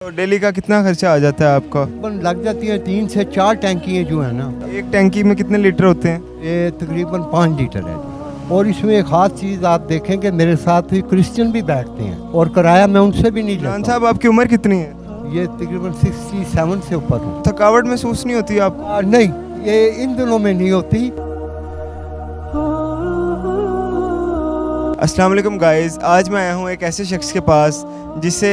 तो डेली का कितना खर्चा आ जाता है आपका? तकरीबन लग जाती है 3 से 4 टैंकियाँ जो है ना, एक टैंकी में कितने लीटर होते हैं? ये तकरीबन 5 लीटर है। और इसमें एक खास चीज़ आप देखेंगे, मेरे साथ ही क्रिश्चियन भी बैठते हैं और किराया मैं उनसे भी नहीं इमरान लेता। साहब, आपकी उम्र कितनी है? ये तकरीबन 67 से ऊपर हूँ। थकावट महसूस नहीं होती आपको? नहीं, ये इन दिनों में नहीं होती। अस्सलाम वालेकुम गाइस, आज मैं आया हूँ एक ऐसे शख्स के पास जिसे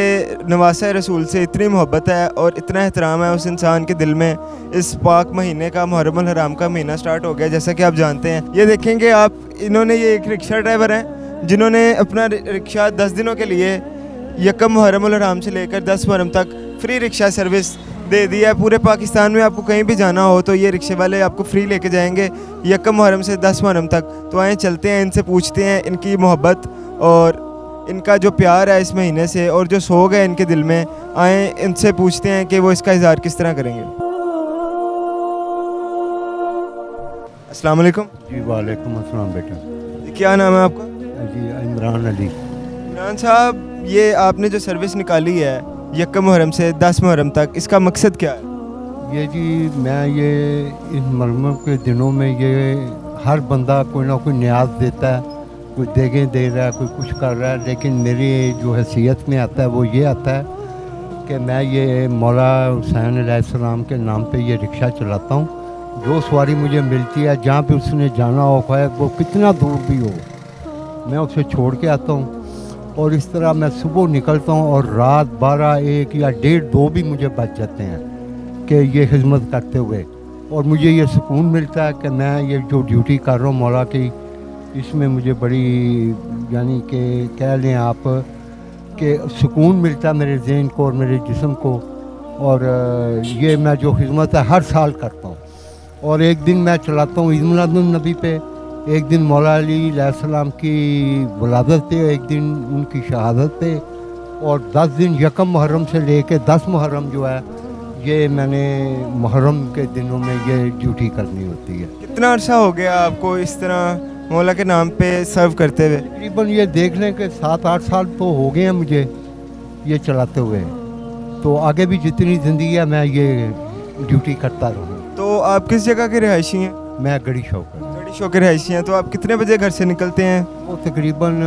नवासा रसूल से इतनी मोहब्बत है और इतना एहतराम है उस इंसान के दिल में। इस पाक महीने का मुहर्रम अल हराम का महीना स्टार्ट हो गया, जैसा कि आप जानते हैं। ये देखेंगे आप, इन्होंने ये एक रिक्शा ड्राइवर हैं जिन्होंने अपना रिक्शा 10 दिनों के लिए यकम मुहर्रम अल हराम से लेकर 10 मुहर्रम तक फ्री रिक्शा सर्विस दे दी है। पूरे पाकिस्तान में आपको कहीं भी जाना हो तो ये रिक्शे वाले आपको फ्री लेके जाएंगे यकम मुहर्रम से 10 मुहर्रम तक। तो आए चलते हैं, इनसे पूछते हैं इनकी मोहब्बत और इनका जो प्यार है इस महीने से और जो सोग है इनके दिल में। आए इनसे पूछते हैं कि वो इसका इज़हार किस तरह करेंगे। अस्सलाम वालेकुम जी वालेकुम अस्सलाम बेटा। क्या नाम है आपका? जी इमरान अली। इमरान साहब, ये आपने जो सर्विस निकाली है यकम मुहर्रम से 10 मुहर्रम तक, इसका मकसद क्या है? ये जी मैं ये इन मुहर्रम के दिनों में ये हर बंदा कोई ना कोई न्याज देता है, कोई देगे दे रहा है, कोई कुछ कर रहा है, लेकिन मेरी जो हैसियत में आता है वो ये आता है कि मैं ये मौला हुसैन अलैहिस्सलाम के नाम पे ये रिक्शा चलाता हूँ। जो सवारी मुझे मिलती है, जहाँ पे उसने जाना हो, वो कितना दूर भी हो, मैं उसे छोड़ के आता हूँ। और इस तरह मैं सुबह निकलता हूँ और रात 12, 1 या 1:30, 2 भी मुझे बच जाते हैं कि ये खिदमत करते हुए। और मुझे ये सुकून मिलता है कि मैं ये जो ड्यूटी कर रहा हूँ मौला की, इसमें मुझे बड़ी यानी कि कह लें आप कि सुकून मिलता है मेरे ज़हन को और मेरे जिस्म को। और ये मैं जो खिदमत है हर साल करता हूँ। और एक दिन मैं चलाता हूँ ईद मिलादुन नबी पे, एक दिन मौला अली अलैहिस्सलाम की वलादत पे, एक दिन उनकी शहादत पे, और 10 दिन यकम मुहर्रम से लेके 10 मुहर्रम जो है ये मैंने मुहर्रम के दिनों में ये ड्यूटी करनी होती है। कितना अरसा हो गया आपको इस तरह मौला के नाम पे सर्व करते हुए? तकरीबन ये देख लें कि 7-8 साल तो हो गए हैं मुझे ये चलाते हुए। तो आगे भी जितनी ज़िंदगी है मैं ये ड्यूटी करता रहूँ। तो आप किस जगह के रिहायशी हैं? मैं गढ़ी शौकर। गढ़ी शो के रिहायशी हैं। तो आप कितने बजे घर से निकलते हैं? वो तकरीबन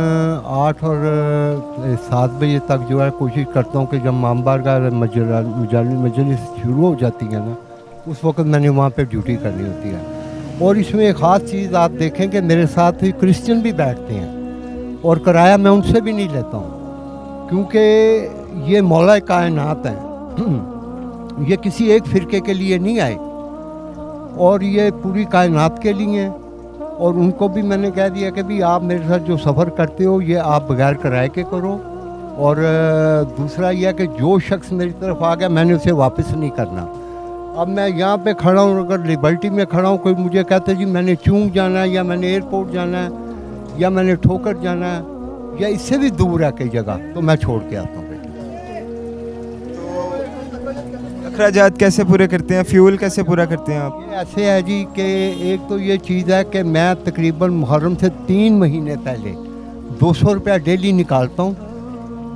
8 और 7 बजे तक जो है कोशिश करता हूँ कि जब मामबार का मजलिस शुरू हो जाती है ना, उस वक्त मैंने वहाँ पे ड्यूटी करनी होती है। और इसमें एक ख़ास चीज़ आप देखें कि मेरे साथ ही क्रिश्चियन भी बैठते हैं और किराया मैं उनसे भी नहीं लेता हूँ, क्योंकि ये मौला कायनात हैं। ये किसी एक फ़िरके के लिए नहीं आए और ये पूरी कायनात के लिए हैं। और उनको भी मैंने कह दिया कि भी आप मेरे साथ जो सफ़र करते हो ये आप बगैर किराए के करो। और दूसरा यह कि जो शख्स मेरी तरफ आ गया मैंने उसे वापस नहीं करना। अब मैं यहाँ पे खड़ा हूँ, अगर लिबर्टी में खड़ा हूँ, कोई मुझे कहता है जी मैंने चूंग जाना है या मैंने एयरपोर्ट जाना है या मैंने ठोकर जाना है या इससे भी दूर है कई जगह, तो मैं छोड़ के आता हूँ। अखराजात कैसे पूरे करते हैं? फ्यूल कैसे पूरा करते हैं आप? ये ऐसे है जी कि एक तो ये चीज़ है कि मैं तकरीबन मुहर्रम से 3 महीने पहले 200 रुपया डेली निकालता हूँ।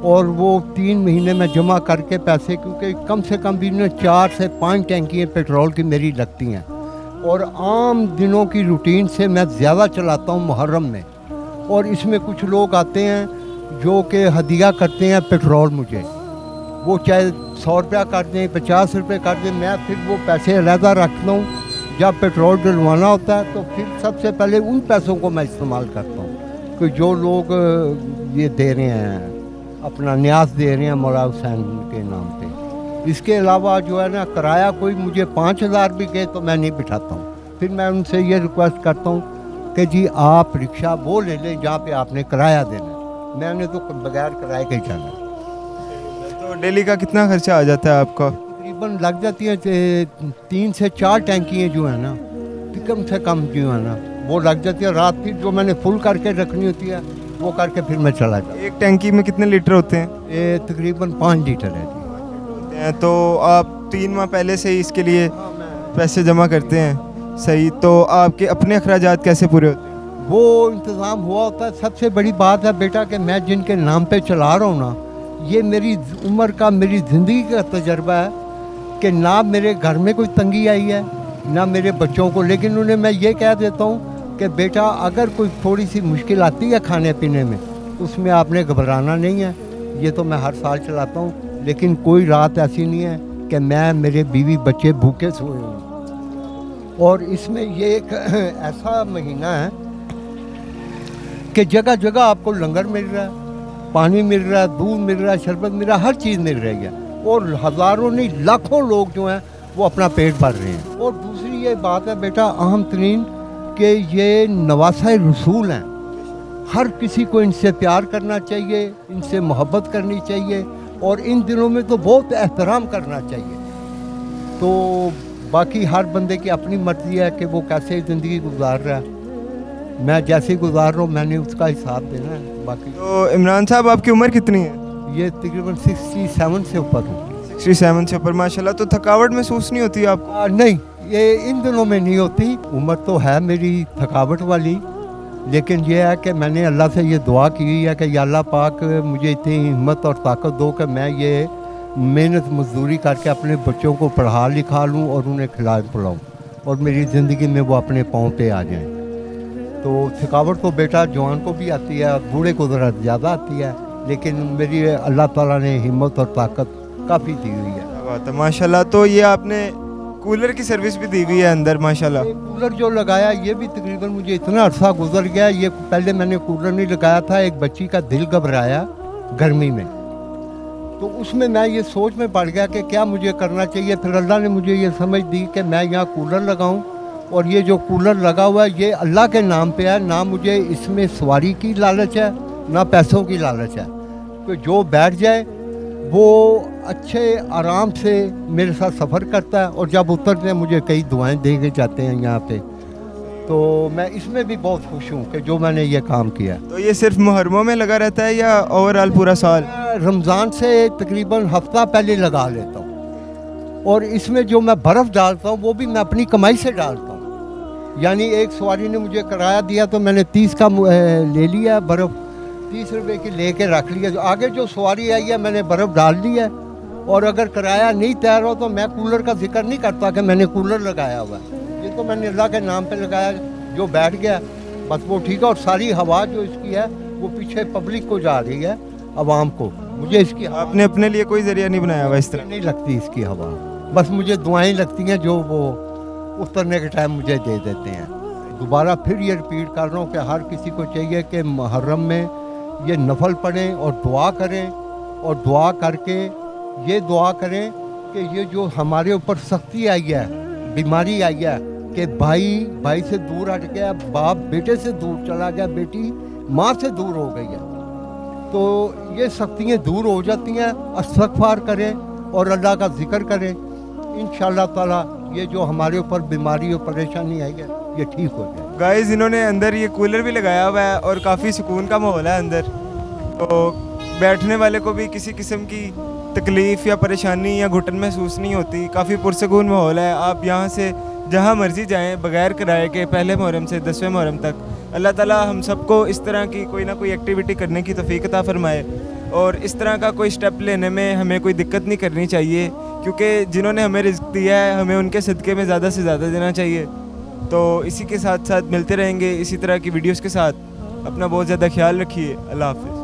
और वो 3 महीने में जमा करके पैसे, क्योंकि कम से कम भी 4 से 5 टैंकियाँ पेट्रोल की मेरी लगती हैं। और आम दिनों की रूटीन से मैं ज़्यादा चलाता हूँ मुहर्रम में। और इसमें कुछ लोग आते हैं जो कि हदिया करते हैं पेट्रोल मुझे, वो चाहे 100 रुपया कर दें, 50 रुपये कर दें, मैं फिर वो पैसे अलहदा रखता हूँ। जब पेट्रोल डलवाना होता है तो फिर सबसे पहले उन पैसों को मैं इस्तेमाल करता हूँ कि जो लोग ये दे रहे हैं, अपना न्यास दे रहे हैं मौला हुसैन के नाम पे। इसके अलावा जो है ना, किराया कोई मुझे 5000 भी कहे तो मैं नहीं बिठाता हूँ। फिर मैं उनसे ये रिक्वेस्ट करता हूँ कि जी आप रिक्शा वो ले लें जहाँ पे आपने किराया देना है, मैंने तो बगैर किराए के जाना है। तो डेली का कितना खर्चा आ जाता है आपका? तकरीबन लग जाती है 3 से 4 टैंकियाँ जो है ना, कम से कम जो है ना वो लग जाती है। रात फिर जो मैंने फुल करके रखनी होती है वो करके फिर मैं चला जाता। एक टैंकी में कितने लीटर होते हैं? ये तकरीबन 5 लीटर है जी। तो आप 3 माह पहले से ही इसके लिए पैसे जमा करते हैं? सही। तो आपके अपने अखराजात कैसे पूरे होते हैं? वो इंतज़ाम हुआ होता है। सबसे बड़ी बात है बेटा कि मैं जिनके नाम पे चला रहा हूँ ना, ये मेरी उम्र का, मेरी ज़िंदगी का तजर्बा है कि ना मेरे घर में कोई तंगी आई है ना मेरे बच्चों को, लेकिन उन्हें मैं ये कह देता हूँ कि बेटा अगर कोई थोड़ी सी मुश्किल आती है खाने पीने में, उसमें आपने घबराना नहीं है। ये तो मैं हर साल चलाता हूँ, लेकिन कोई रात ऐसी नहीं है कि मैं, मेरे बीवी बच्चे भूखे सोए हों। और इसमें ये एक ऐसा महीना है कि जगह जगह आपको लंगर मिल रहा है, पानी मिल रहा है, दूध मिल रहा है, शरबत मिल रहा है, हर चीज़ मिल रही है। और हज़ारों नहीं लाखों लोग जो हैं वो अपना पेट भर रहे हैं। और दूसरी ये बात है बेटा अहम तरीन कि ये नवासा रसूल हैं। हर किसी को इनसे प्यार करना चाहिए, इनसे मोहब्बत करनी चाहिए, और इन दिनों में तो बहुत एहतराम करना चाहिए। तो बाकी हर बंदे की अपनी मर्ज़ी है कि वो कैसे ज़िंदगी गुजार रहा है। मैं जैसे गुजार रहा हूँ मैंने उसका हिसाब देना है। बाकी तो इमरान साहब आपकी उम्र कितनी है? ये तकरीबन 67 से ऊपर हूँ। 67 से ऊपर, माशाल्लाह। तो थकावट महसूस नहीं होती आपको? नहीं, ये इन दिनों में नहीं होती। उम्र तो है मेरी थकावट वाली, लेकिन ये है कि मैंने अल्लाह से ये दुआ की हुई है कि या अल्लाह पाक मुझे इतनी हिम्मत और ताकत दो कि मैं ये मेहनत मजदूरी करके अपने बच्चों को पढ़ा लिखा लूँ और उन्हें खिला पिलाऊँ, और मेरी ज़िंदगी में वो अपने पाँव पे आ जाएं। तो थकावट तो बेटा जवान को भी आती है, बूढ़े को ज़रा ज़्यादा आती है, लेकिन मेरी अल्लाह ताला ने हिम्मत और ताकत काफ़ी दी हुई है। क्या बात है, माशाल्लाह। तो ये आपने कूलर की सर्विस भी दी हुई है अंदर, माशाल्लाह। ये कूलर जो लगाया ये भी तकरीबन मुझे इतना अरसा गुजर गया। ये पहले मैंने कूलर नहीं लगाया था, एक बच्ची का दिल घबराया गर्मी में, तो उसमें मैं ये सोच में पड़ गया कि क्या मुझे करना चाहिए। फिर अल्लाह ने मुझे ये समझ दी कि मैं यहाँ कूलर लगाऊँ, और ये जो कूलर लगा हुआ है ये अल्लाह के नाम पे है। ना मुझे इसमें सवारी की लालच है ना पैसों की लालच है। तो जो बैठ जाए वो अच्छे आराम से मेरे साथ सफ़र करता है, और जब उतरते हैं मुझे कई दुआएं दे के जाते हैं यहाँ पे। तो मैं इसमें भी बहुत खुश हूँ कि जो मैंने ये काम किया। तो ये सिर्फ मुहर्रमों में लगा रहता है या ओवरऑल पूरा साल? रमज़ान से तकरीबन हफ्ता पहले लगा लेता हूँ, और इसमें जो मैं बर्फ़ डालता हूँ वो भी मैं अपनी कमाई से डालता हूँ। यानी एक सवारी ने मुझे किराया दिया तो मैंने 30 का ले लिया बर्फ़, 30 रुपए की लेके रख लिया। जो आगे जो सवारी आई है मैंने बर्फ़ डाल दी है, और अगर किराया नहीं तैयार हो तो मैं कूलर का जिक्र नहीं करता कि मैंने कूलर लगाया हुआ है। ये तो मैंने अल्लाह के नाम पे लगाया, जो बैठ गया बस वो ठीक है। और सारी हवा जो इसकी है वो पीछे पब्लिक को जा रही है, आवाम को। मुझे इसकी आपने अपने लिए कोई जरिया नहीं बनाया हुआ इस तरह? नहीं लगती इसकी हवा, बस मुझे दुआएं लगती हैं जो वो उतरने के टाइम मुझे दे देते हैं। दोबारा फिर ये रिपीट कर रहा हूँ कि हर किसी को चाहिए कि मुहर्रम में ये नफल पढ़ें और दुआ करें, और दुआ करके ये दुआ करें कि ये जो हमारे ऊपर सख्ती आई है, बीमारी आई है कि भाई से दूर हट गया, बाप बेटे से दूर चला गया, बेटी माँ से दूर हो गई है, तो ये सख्तियाँ दूर हो जाती हैं। इस्तिग़फ़ार करें और अल्लाह का जिक्र करें, इंशाअल्लाह ताला ये जो हमारे ऊपर बीमारी और परेशानी आई है ये ठीक हो जाए। गाइस, इन्होंने अंदर ये कूलर भी लगाया हुआ है और काफ़ी सुकून का माहौल है अंदर, तो बैठने वाले को भी किसी किस्म की तकलीफ़ या परेशानी या घुटन महसूस नहीं होती। काफ़ी पुरसकून माहौल है। आप यहाँ से जहाँ मर्ज़ी जाएं बग़ैर किराए के, पहले मुहर्रम से 10वें मुहर्रम तक। अल्लाह ताला हम सबको इस तरह की कोई ना कोई एक्टिविटी करने की तौफ़ीक अता फ़रमाए, और इस तरह का कोई स्टेप लेने में हमें कोई दिक्कत नहीं करनी चाहिए, क्योंकि जिन्होंने हमें रिज़्क़ दिया है हमें उनके सदक़े में ज़्यादा से ज़्यादा देना चाहिए। तो इसी के साथ साथ मिलते रहेंगे इसी तरह की वीडियोज़ के साथ। अपना बहुत ज़्यादा ख्याल रखिए। अल्लाह हाफ़िज़।